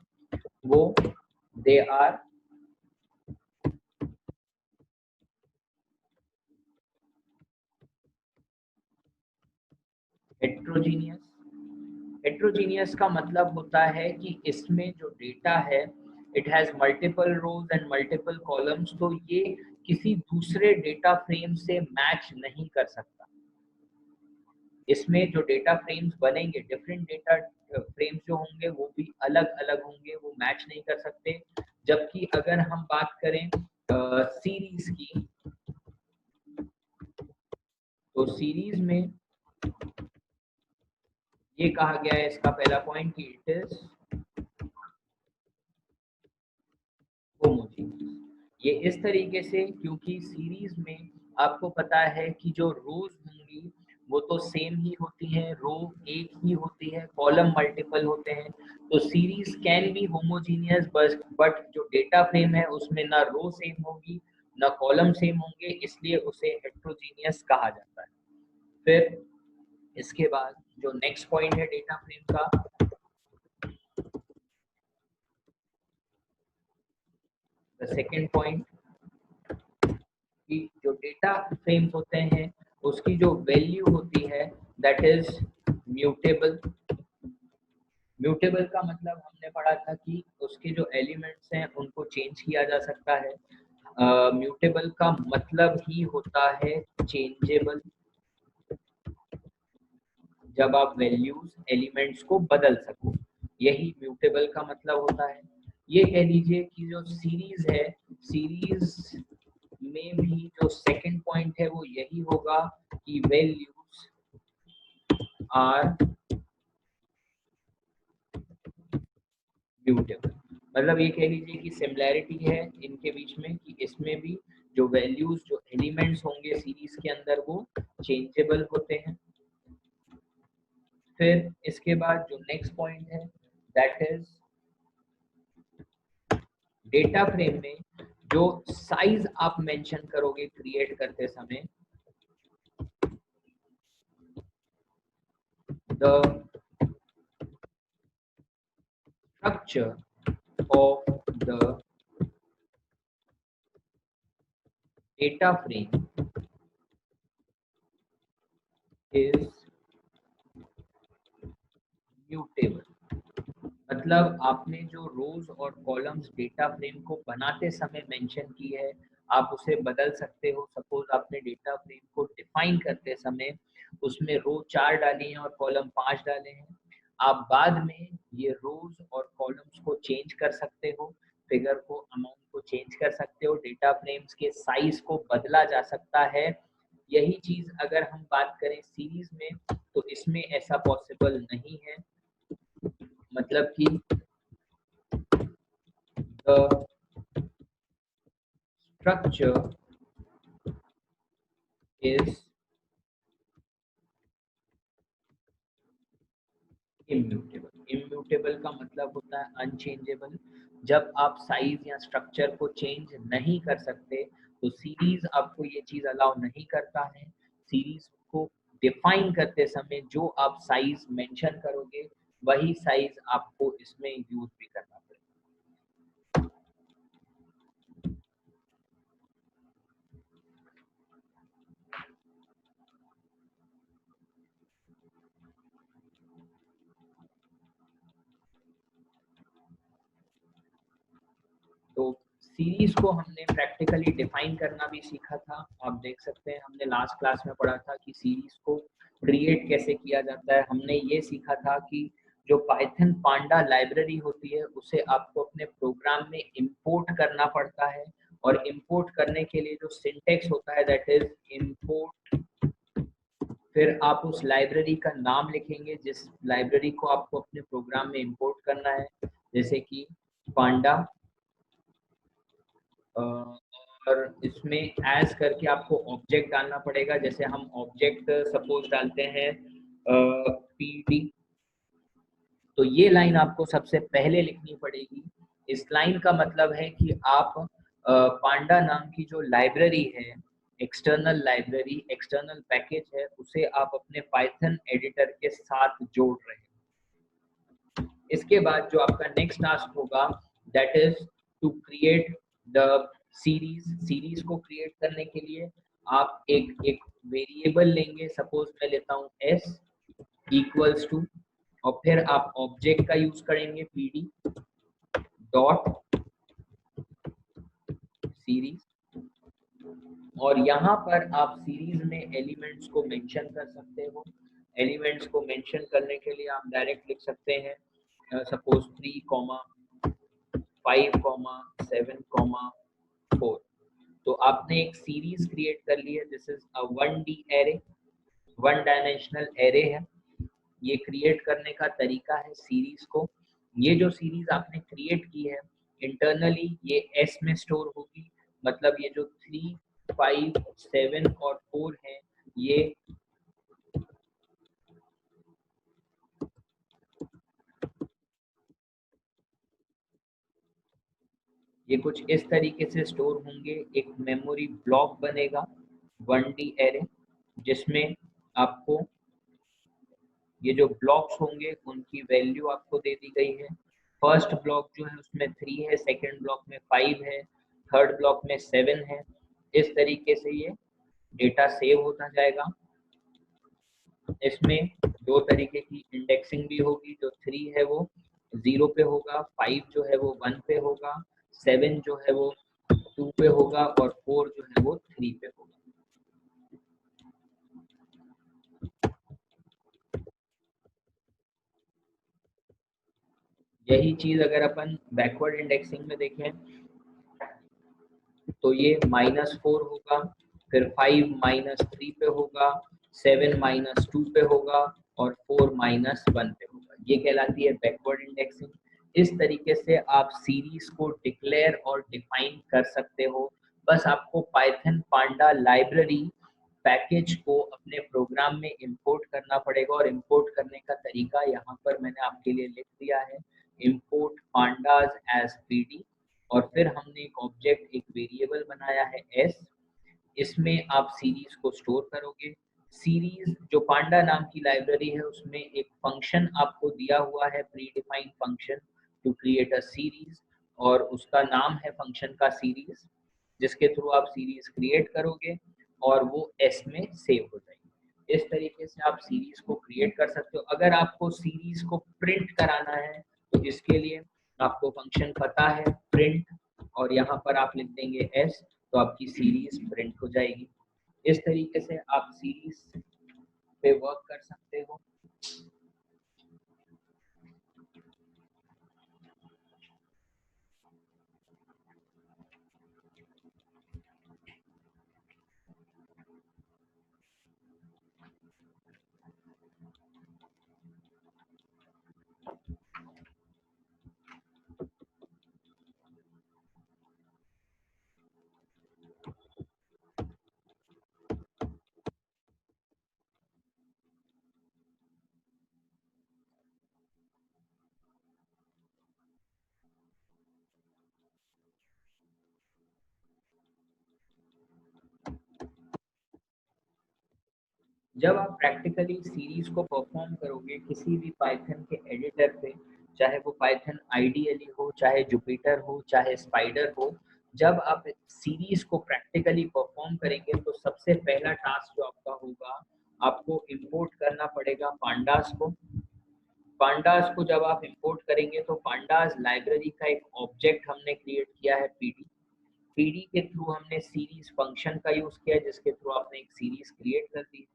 वो दे आर हेट्रोजीनियस। हेट्रोजीनियस का मतलब होता है कि इसमें जो डेटा है it has multiple rows and multiple columns, तो ये किसी दूसरे डेटा फ्रेम से मैच नहीं कर सकता। इसमें जो डेटा फ्रेम्स बनेंगे, डिफरेंट डेटा फ्रेम्स जो होंगे वो भी अलग अलग होंगे, वो मैच नहीं कर सकते। जबकि अगर हम बात करें सीरीज की, तो सीरीज में ये कहा गया है, इसका पहला पॉइंट कि इट इज होमोजीनियस। ये इस तरीके से, क्योंकि सीरीज में आपको पता है कि जो रोज होंगी वो तो सेम ही होती हैं, रो एक ही होती है, कॉलम मल्टीपल होते हैं, तो series can be homogeneous, but जो डेटा फ्रेम है उसमें ना रो सेम होगी ना कॉलम सेम होंगे, इसलिए उसे हेट्रोजीनियस कहा जाता है। फिर इसके बाद जो नेक्स्ट पॉइंट है डेटा फ्रेम का, द सेकेंड पॉइंट, कि जो डेटा फ्रेम्स होते हैं उसकी जो वैल्यू होती है दैट इज म्यूटेबल। म्यूटेबल का मतलब हमने पढ़ा था कि उसके जो एलिमेंट्स हैं उनको चेंज किया जा सकता है। म्यूटेबल का मतलब ही होता है चेंजेबल, जब आप वैल्यूज एलिमेंट्स को बदल सको, यही म्यूटेबल का मतलब होता है। ये कह लीजिए कि जो सीरीज है, सीरीज में भी जो सेकंड पॉइंट है वो यही होगा कि वैल्यूज आर म्यूटेबल। मतलब ये कह लीजिए कि सिमिलैरिटी है इनके बीच में कि इसमें भी जो वैल्यूज, जो एलिमेंट्स होंगे सीरीज के अंदर वो चेंजेबल होते हैं। फिर इसके बाद जो नेक्स्ट पॉइंट है दैट इज डेटा फ्रेम में जो साइज आप मेंशन करोगे क्रिएट करते समय, the structure of the data frame is mutable. मतलब आपने जो रोज और कॉलम्स डेटा फ्रेम को बनाते समय मेंशन की है, आप उसे बदल सकते हो। सपोज आपने डेटा फ्रेम को डिफाइन करते समय उसमें रो 4 डाली हैं और कॉलम 5 डाले हैं, आप बाद में ये रोज और कॉलम्स को चेंज कर सकते हो, फिगर को, अमाउंट को चेंज कर सकते हो, डेटा फ्रेम्स के साइज को बदला जा सकता है। यही चीज अगर हम बात करें सीरीज में तो इसमें ऐसा पॉसिबल नहीं है। मतलब कि the structure is immutable. Immutable का मतलब होता है अनचेंजेबल। जब आप साइज या स्ट्रक्चर को चेंज नहीं कर सकते तो सीरीज आपको ये चीज अलाउ नहीं करता है। सीरीज को डिफाइन करते समय जो आप साइज मेंशन करोगे वही साइज आपको इसमें यूज भी करना पड़ेगा। तो सीरीज को हमने प्रैक्टिकली डिफाइन करना भी सीखा था। आप देख सकते हैं हमने लास्ट क्लास में पढ़ा था कि सीरीज को क्रिएट कैसे किया जाता है। हमने ये सीखा था कि जो पाइथन पांडा लाइब्रेरी होती है उसे आपको अपने प्रोग्राम में इंपोर्ट करना पड़ता है, और इंपोर्ट करने के लिए जो सिंटेक्स होता है दैट इज इंपोर्ट। फिर आप उस लाइब्रेरी का नाम लिखेंगे जिस लाइब्रेरी को आपको अपने प्रोग्राम में इंपोर्ट करना है, जैसे कि पांडा, और इसमें एज करके आपको ऑब्जेक्ट डालना पड़ेगा। जैसे हम ऑब्जेक्ट सपोज डालते हैं पीडी, तो ये लाइन आपको सबसे पहले लिखनी पड़ेगी। इस लाइन का मतलब है कि आप पांडा नाम की जो लाइब्रेरी है एक्सटर्नल लाइब्रेरी, एक्सटर्नल पैकेज है, उसे आप अपने पाइथन एडिटर के साथ जोड़ रहे हैं। इसके बाद जो आपका नेक्स्ट टास्क होगा that is to create the series. Series को क्रिएट करने के लिए आप एक वेरिएबल लेंगे, सपोज मैं लेता हूँ s इक्वल्स टू, और फिर आप ऑब्जेक्ट का यूज करेंगे pd डॉट सीरीज, और यहाँ पर आप सीरीज में एलिमेंट्स को मेंशन कर सकते हो। एलिमेंट्स को मेंशन करने के लिए आप डायरेक्ट लिख सकते हैं सपोज 3, 5, 7, 4। तो आपने एक सीरीज क्रिएट कर ली है। This is a 1D array, 1 dimensional array है। ये क्रिएट करने का तरीका है सीरीज को। ये जो सीरीज आपने क्रिएट की है इंटरनली ये S में स्टोर होगी, मतलब ये जो 3, 5, 7 और 4 है ये कुछ इस तरीके से स्टोर होंगे। एक मेमोरी ब्लॉक बनेगा 1D एरे, जिसमें आपको ये जो ब्लॉक्स होंगे उनकी वैल्यू आपको दे दी गई है। फर्स्ट ब्लॉक जो है उसमें 3 है, सेकंड ब्लॉक में 5 है, थर्ड ब्लॉक में 7 है। इस तरीके से ये डेटा सेव होता जाएगा। इसमें दो तरीके की इंडेक्सिंग भी होगी। जो 3 है वो 0 पे होगा, 5 जो है वो 1 पे होगा, 7 जो है वो 2 पे होगा और 4 जो है वो 3 पे होगा। यही चीज अगर अपन बैकवर्ड इंडेक्सिंग में देखें तो ये -4 होगा, फिर 5 -3 पे होगा, 7 -2 पे होगा और 4 -1 पे होगा। ये कहलाती है बैकवर्ड इंडेक्सिंग। इस तरीके से आप सीरीज को डिक्लेयर और डिफाइन कर सकते हो। बस आपको पाइथन पांडा लाइब्रेरी पैकेज को अपने प्रोग्राम में इंपोर्ट करना पड़ेगा, और इंपोर्ट करने का तरीका यहाँ पर मैंने आपके लिए लिख दिया है, इंपोर्ट पांडाज एज पीडी। और फिर हमने एक ऑब्जेक्ट, एक वेरिएबल बनाया है s, इसमें आप सीरीज को स्टोर करोगे। सीरीज जो पांडा नाम की लाइब्रेरी है उसमें एक फंक्शन आपको दिया हुआ है, predefined function to create a series, और उसका नाम है फंक्शन का सीरीज, जिसके थ्रू आप सीरीज क्रिएट करोगे और वो एस में सेव हो जाएगी। इस तरीके से आप सीरीज को क्रिएट कर सकते हो। अगर आपको सीरीज को प्रिंट कराना है तो इसके लिए आपको फंक्शन पता है प्रिंट, और यहाँ पर आप लिख देंगे एस, तो आपकी सीरीज प्रिंट हो जाएगी। इस तरीके से आप सीरीज पे वर्क कर सकते हो। जब आप प्रैक्टिकली सीरीज को परफॉर्म करोगे किसी भी पाइथन के एडिटर पे, चाहे वो पाइथन आईडीएलई हो, चाहे जुपिटर हो, चाहे स्पाइडर हो, जब आप सीरीज को प्रैक्टिकली परफॉर्म करेंगे तो सबसे पहला टास्क जो आपका होगा, आपको इंपोर्ट करना पड़ेगा पांडास को। पांडास को जब आप इंपोर्ट करेंगे तो पांडास लाइब्रेरी का एक ऑब्जेक्ट हमने क्रिएट किया है पीडी। पीडी के थ्रू हमने सीरीज फंक्शन का यूज किया, जिसके थ्रू आपने एक सीरीज क्रिएट कर दी।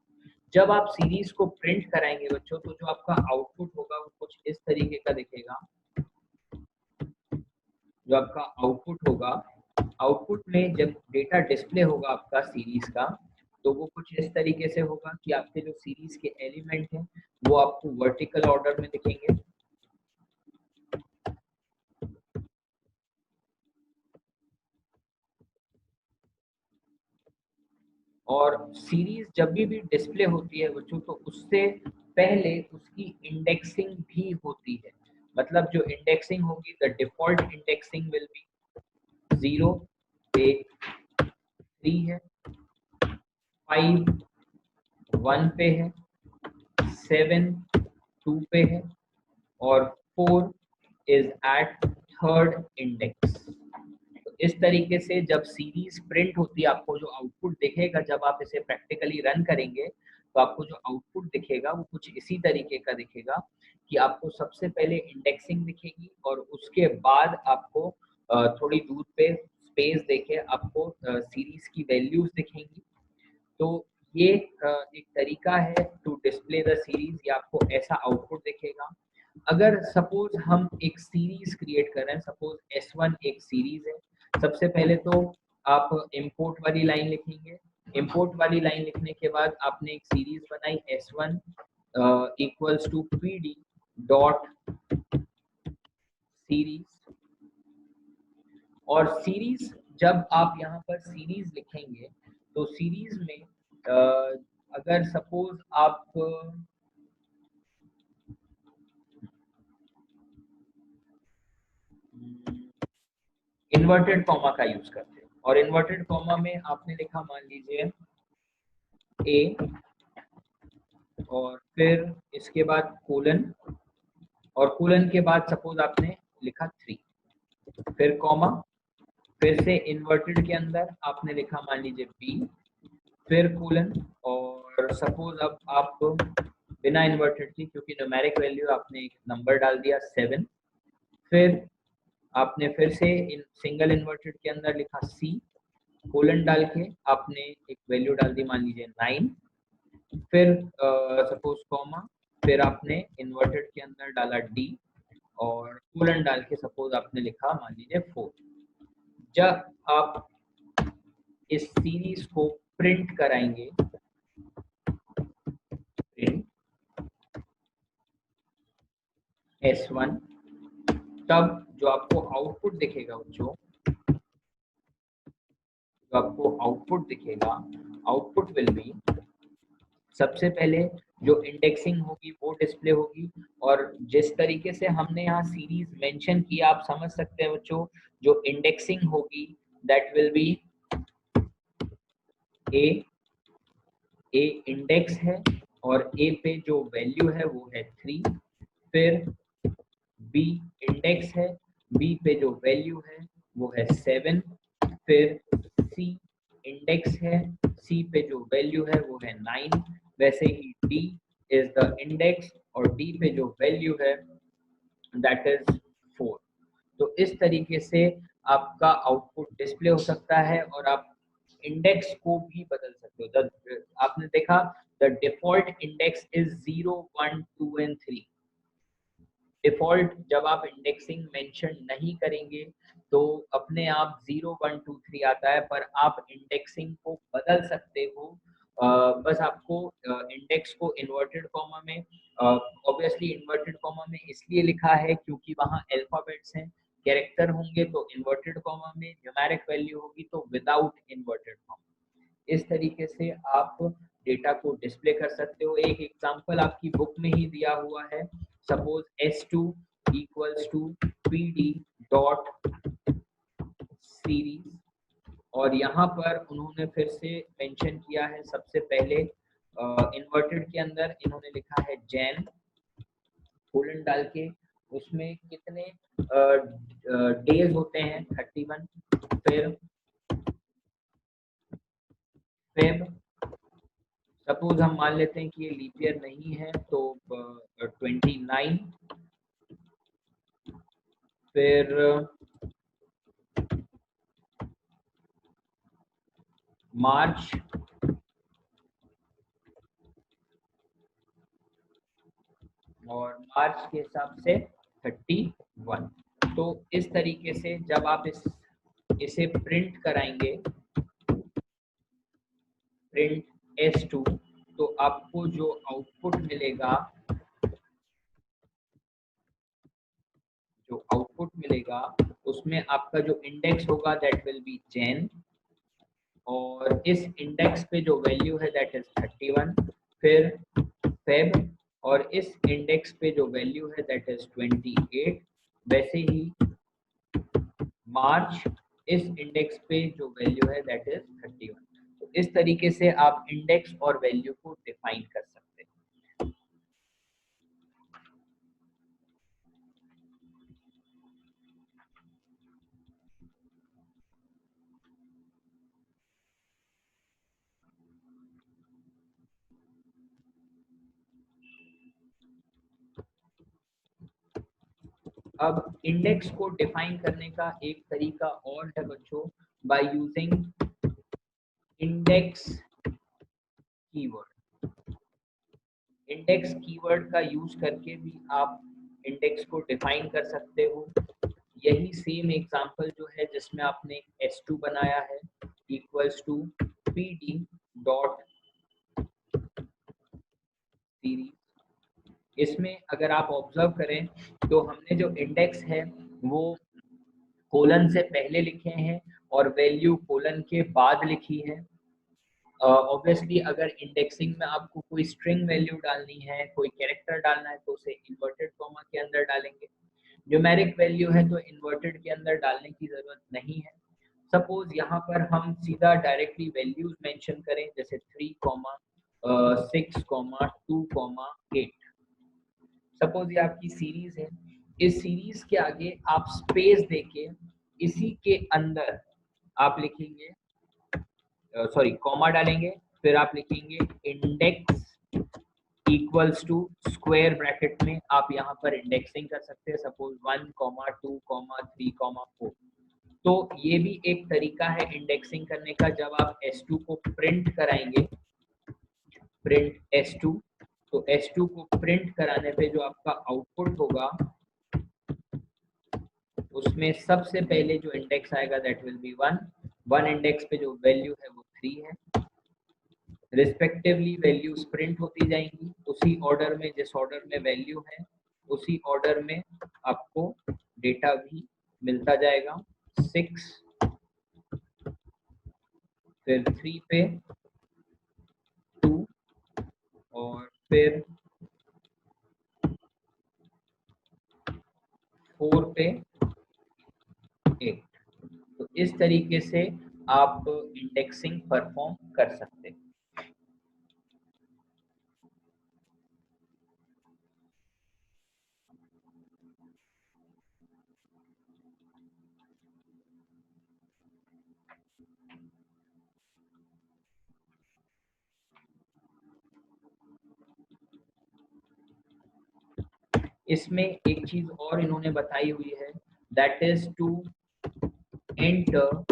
जब आप सीरीज को प्रिंट कराएंगे बच्चों, तो जो आपका आउटपुट होगा वो कुछ इस तरीके का दिखेगा। जो आपका आउटपुट होगा, आउटपुट में जब डेटा डिस्प्ले होगा आपका सीरीज का, तो वो कुछ इस तरीके से होगा कि आपके जो सीरीज के एलिमेंट हैं वो आपको वर्टिकल ऑर्डर में दिखेंगे। और सीरीज जब भी डिस्प्ले होती है बच्चों, तो उससे पहले उसकी इंडेक्सिंग भी होती है। मतलब जो इंडेक्सिंग होगी, the default indexing will be 0, 1, 3 है, 5 1 पे है, 7 2 पे है और 4 इज एट थर्ड इंडेक्स। तो इस तरीके से जब सीरीज प्रिंट होती है, आपको जो आउटपुट दिखेगा जब आप इसे प्रैक्टिकली रन करेंगे, तो आपको जो आउटपुट दिखेगा वो कुछ इसी तरीके का दिखेगा कि आपको सबसे पहले इंडेक्सिंग दिखेगी और उसके बाद आपको थोड़ी दूर पे स्पेस देके आपको सीरीज की वैल्यूज दिखेंगी। तो ये एक तरीका है टू डिस्प्ले द सीरीज, या आपको ऐसा आउटपुट दिखेगा। अगर सपोज हम एक सीरीज क्रिएट कर रहे हैं, सपोज S1 एक सीरीज है, सबसे पहले तो आप इंपोर्ट वाली लाइन लिखेंगे। इंपोर्ट वाली लाइन लिखने के बाद आपने एक सीरीज बनाई S1 equals to PD dot series. और सीरीज जब आप यहाँ पर सीरीज लिखेंगे तो सीरीज में अगर सपोज आप इन्वर्टेड कॉमा का यूज करते हैं, और इन्वर्टेड कॉमा में आपने लिखा मान लीजिए ए, और फिर इसके बाद कोलन, और कोलन के बाद सपोज आपने लिखा 3, फिर कॉमा, फिर से इन्वर्टेड के अंदर आपने लिखा मान लीजिए बी, फिर कोलन, और सपोज अब आप बिना इन्वर्टेड की, क्योंकि न्यूमेरिक वैल्यू आपने एक नंबर डाल दिया 7, फिर आपने फिर से इन सिंगल इन्वर्टेड के अंदर लिखा सी, कोलन डाल के आपने एक वैल्यू डाल दी मान लीजिए 9, फिर सपोज कॉमा, फिर आपने इन्वर्टेड के अंदर डाला डी, और कोलन डाल के सपोज आपने लिखा मान लीजिए 4। जब आप इस सीरीज को प्रिंट कराएंगे, प्रिंट S1, तब जो आपको आउटपुट दिखेगा, जो आपको आउटपुट दिखेगा, आउटपुट विल बी, सबसे पहले जो इंडेक्सिंग होगी वो डिस्प्ले होगी, और जिस तरीके से हमने यहाँ सीरीज मेंशन किया आप समझ सकते हैं बच्चों, जो इंडेक्सिंग होगी that will be A index है, और ए पे जो वैल्यू है वो है 3, फिर बी इंडेक्स है, बी पे जो वैल्यू है वो है 7, फिर सी इंडेक्स है, सी पे जो वैल्यू है वो है 9, वैसे ही डी इज द इंडेक्स, और डी पे जो वैल्यू है दैट इज 4। तो इस तरीके से आपका आउटपुट डिस्प्ले हो सकता है, और आप इंडेक्स को भी बदल सकते हो। आपने देखा the default index is 0 1 2 and 3। Default जब आप इंडेक्सिंग मेंशन नहीं करेंगे तो अपने आप 0 1 2 3 आता है, पर आप इंडेक्सिंग को बदल सकते हो। बस आपको इंडेक्स को इन्वर्टेड कॉमा में, ऑब्वियसली इन्वर्टेड कॉमा में इसलिए लिखा है क्योंकि वहाँ अल्फाबेट्स हैं, कैरेक्टर होंगे तो इन्वर्टेड कॉमा में, न्यूमेरिक वैल्यू होगी तो विदाउट इन्वर्टेड कॉमा। इस तरीके से आप डेटा को डिस्प्ले कर सकते हो। एक एग्जांपल आपकी बुक में ही दिया हुआ है, suppose S2 equals to PD dot series, और यहाँ पर उन्होंने फिर से मेंशन किया है, सबसे पहले इन्वर्टेड के अंदर इन्होंने लिखा है जैन, कोलन डाल के उसमें कितने डेज होते हैं 31, फिर फेब, सपोज हम मान लेते हैं कि ये लीप ईयर नहीं है तो 29, फिर मार्च, और मार्च के हिसाब से 31। तो इस तरीके से जब आप इसे प्रिंट कराएंगे, प्रिंट S2, तो आपको जो आउटपुट मिलेगा, उसमें आपका जो इंडेक्स होगा दैट विल बी जैन, और इस इंडेक्स पे जो वैल्यू है दैट इज 31, फिर फेब, और इस इंडेक्स पे जो वैल्यू है दैट इज 28, वैसे ही मार्च, इस इंडेक्स पे जो वैल्यू है दैट इज 31। तो इस तरीके से आप इंडेक्स और वैल्यू को डिफाइन कर सकते हैं। अब इंडेक्स को डिफाइन करने का एक तरीका और है बच्चों, by using index keyword. Index keyword का यूज करके भी आप इंडेक्स को डिफाइन कर सकते हो। यही सेम एग्जांपल जो है जिसमें आपने S2 बनाया है equals to PD dot series. इसमें अगर आप ऑब्जर्व करें तो हमने जो इंडेक्स है वो कोलन से पहले लिखे हैं और वैल्यू कोलन के बाद लिखी है। ऑब्वियसली अगर इंडेक्सिंग में आपको कोई स्ट्रिंग वैल्यू डालनी है, कोई कैरेक्टर डालना है तो उसे इन्वर्टेड कॉमा के अंदर डालेंगे। न्यूमेरिक वैल्यू है तो इन्वर्टेड के अंदर डालने की जरूरत नहीं है। सपोज यहाँ पर हम सीधा डायरेक्टली वैल्यूज मेंशन करें, जैसे 3, 6, 2, 8। सपोज ये आपकी सीरीज है, इस सीरीज के आगे आप स्पेस देके इसी के अंदर आप लिखेंगे, सॉरी कॉमा डालेंगे, फिर आप लिखेंगे index equals to square bracket में आप यहाँ पर इंडेक्सिंग कर सकते हैं, सपोज 1, 2, 3, 4। तो ये भी एक तरीका है इंडेक्सिंग करने का। जब आप S2 को प्रिंट कराएंगे, प्रिंट S2, तो S2 को प्रिंट कराने पे जो आपका आउटपुट होगा उसमें सबसे पहले जो इंडेक्स आएगा दैट विल बी 1 इंडेक्स पे जो वैल्यू है वो 3 है। रिस्पेक्टिवली वैल्यूज प्रिंट होती जाएंगी उसी ऑर्डर में, जिस ऑर्डर में वैल्यू है उसी ऑर्डर में आपको डेटा भी मिलता जाएगा। 6, फिर 3 पे 2 और फिर 4 पे 8। तो इस तरीके से आप इंडेक्सिंग परफॉर्म कर सकते हैं। इसमें एक चीज और इन्होंने बताई हुई है, that is to enter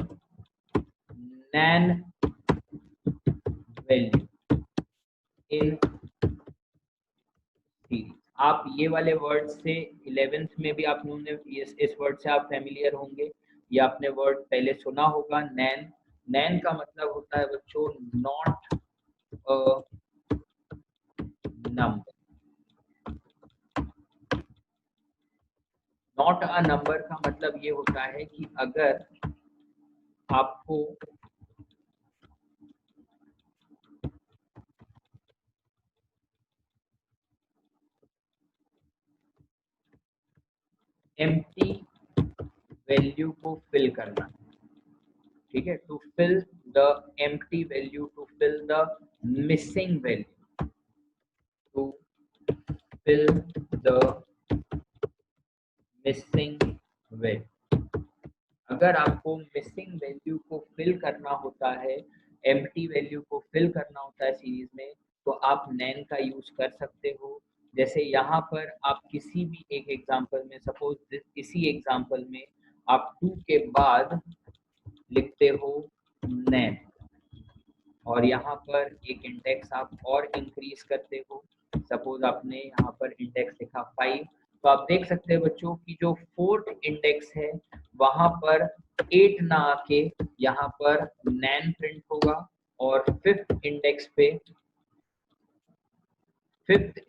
NaN value in series. आप ये वाले वर्ड से 11th में भी आपने इस वर्ड से आप फैमिलियर होंगे, या आपने वर्ड पहले सुना होगा नैन। नैन का मतलब होता है बच्चों not a number. Not a number का मतलब ये होता है कि अगर आपको एम्प्टी वैल्यू को फिल करना, ठीक है, to fill the empty value, to fill the missing value, to fill the missing value. अगर आपको मिसिंग वैल्यू को फिल करना होता है, एम्प्टी वैल्यू को फिल करना होता है सीरीज में, तो आप नैन का यूज कर सकते हो। जैसे यहाँ पर आप किसी भी एक एग्जांपल में, सपोज इसी एग्जांपल में आप 2 के बाद लिखते हो नैन, और यहाँ पर एक इंडेक्स आप और इंक्रीज करते हो, सपोज आपने यहाँ पर इंडेक्स लिखा 5, तो आप देख सकते हैं बच्चों कि जो 4th इंडेक्स है वहां पर 8 ना आके यहाँ पर नैन प्रिंट होगा, और 5th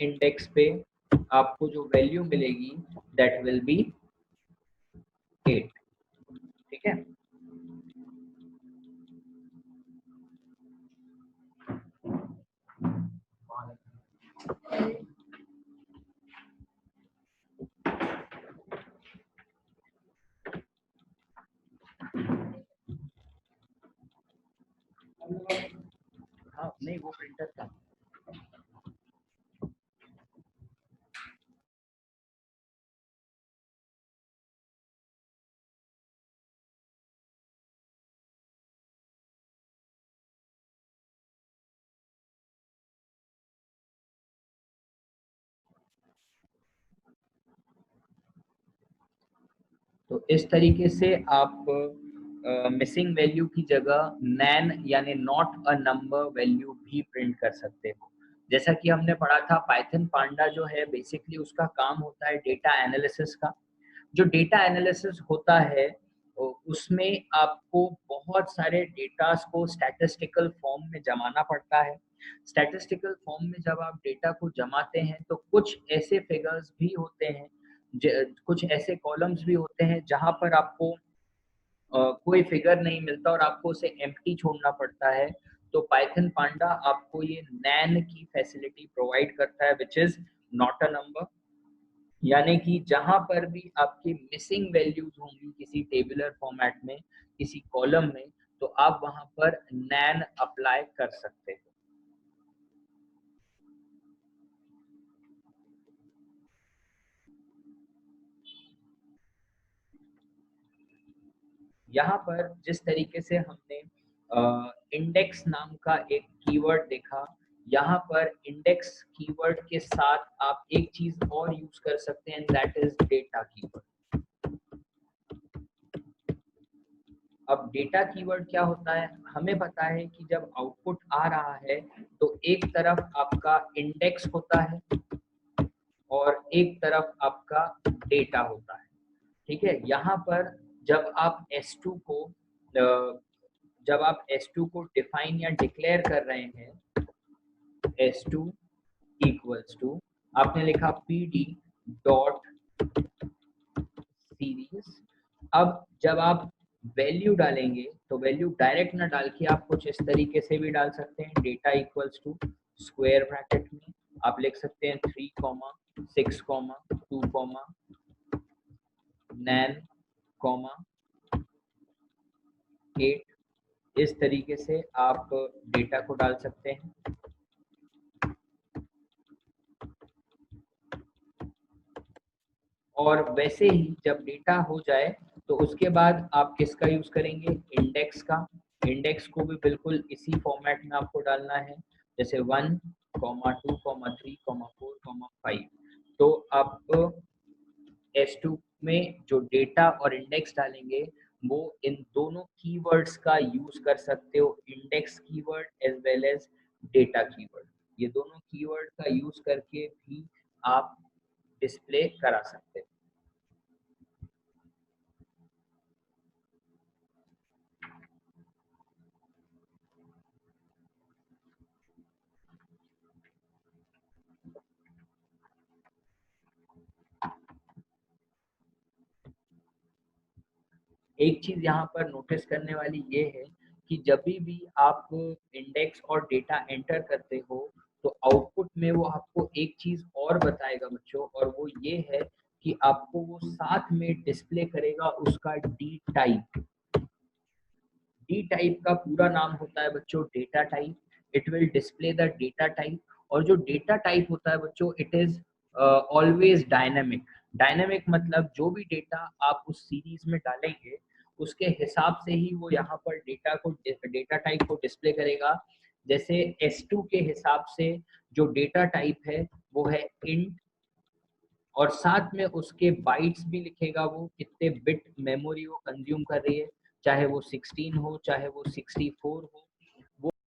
इंडेक्स पे आपको जो वैल्यू मिलेगी दैट विल बी 8। ठीक है, नहीं वो प्रिंटर था। तो इस तरीके से आप मिसिंग वैल्यू की जगह नैन यानी नॉट अ नंबर वैल्यू भी प्रिंट कर सकते हो। जैसा कि हमने पढ़ा था पाइथन पांडा जो है बेसिकली उसका काम होता है डेटा एनालिसिस का। जो डेटा एनालिसिस होता है उसमें आपको बहुत सारे डेटास को स्टैटिस्टिकल फॉर्म में जमाना पड़ता है। स्टैटिस्टिकल फॉर्म में जब आप डेटा को जमाते हैं तो कुछ ऐसे फिगर्स भी होते हैं, कुछ ऐसे कॉलम्स भी होते हैं जहां पर आपको कोई फिगर नहीं मिलता और आपको उसे एम्प्टी छोड़ना पड़ता है। तो पाइथन पांडा आपको ये नैन की फैसिलिटी प्रोवाइड करता है which is not a number, यानी कि जहां पर भी आपकी मिसिंग वैल्यूज होंगी किसी टेबुलर फॉर्मेट में, किसी कॉलम में, तो आप वहां पर नैन अप्लाई कर सकते हो। यहाँ पर जिस तरीके से हमने इंडेक्स नाम का एक कीवर्ड देखा, यहाँ पर इंडेक्स कीवर्ड के साथ आप एक चीज और यूज कर सकते हैं, दैट इज डेटा कीवर्ड। अब डेटा कीवर्ड क्या होता है, हमें पता है कि जब आउटपुट आ रहा है तो एक तरफ आपका इंडेक्स होता है और एक तरफ आपका डेटा होता है। ठीक है, यहाँ पर जब आप S2 को जब आप S2 को डिफाइन या डिक्लेयर कर रहे हैं, S2 इक्वल्स टू आपने लिखा PD डॉट सीरीज। अब जब आप वैल्यू डालेंगे तो वैल्यू डायरेक्ट ना डाल के आप कुछ इस तरीके से भी डाल सकते हैं, data equals to square bracket में आप लिख सकते हैं 3,6,2, नैन, 8। इस तरीके से आप डेटा को डाल सकते हैं। और वैसे ही जब डेटा हो जाए तो उसके बाद आप किसका यूज करेंगे, इंडेक्स का। इंडेक्स को भी बिल्कुल इसी फॉर्मेट में आपको डालना है, जैसे 1, 2, 3, 4, 5। तो आप S2 में जो डेटा और इंडेक्स डालेंगे वो इन दोनों कीवर्ड्स का यूज कर सकते हो, index keyword as well as data keyword. ये दोनों कीवर्ड का यूज करके भी आप डिस्प्ले करा सकते हो। एक चीज यहाँ पर नोटिस करने वाली ये है कि जब भी आप इंडेक्स और डेटा एंटर करते हो तो आउटपुट में वो आपको एक चीज और बताएगा बच्चों, और वो ये है कि आपको वो साथ में डिस्प्ले करेगा उसका डी टाइप। डी टाइप का पूरा नाम होता है बच्चों data type. It will display the data type. और जो डेटा टाइप होता है बच्चों it is always dynamic. Dynamic मतलब जो भी डेटा आप उस सीरीज में डालेंगे उसके हिसाब से ही वो यहाँ पर डेटा टाइप को डिस्प्ले करेगा। जैसे S2 के हिसाब से जो डेटा टाइप है वो है इंट, और साथ में उसके बाइट्स भी लिखेगा, वो कितने बिट मेमोरी वो कंज्यूम कर रही है, चाहे वो 16 हो चाहे वो 64 हो।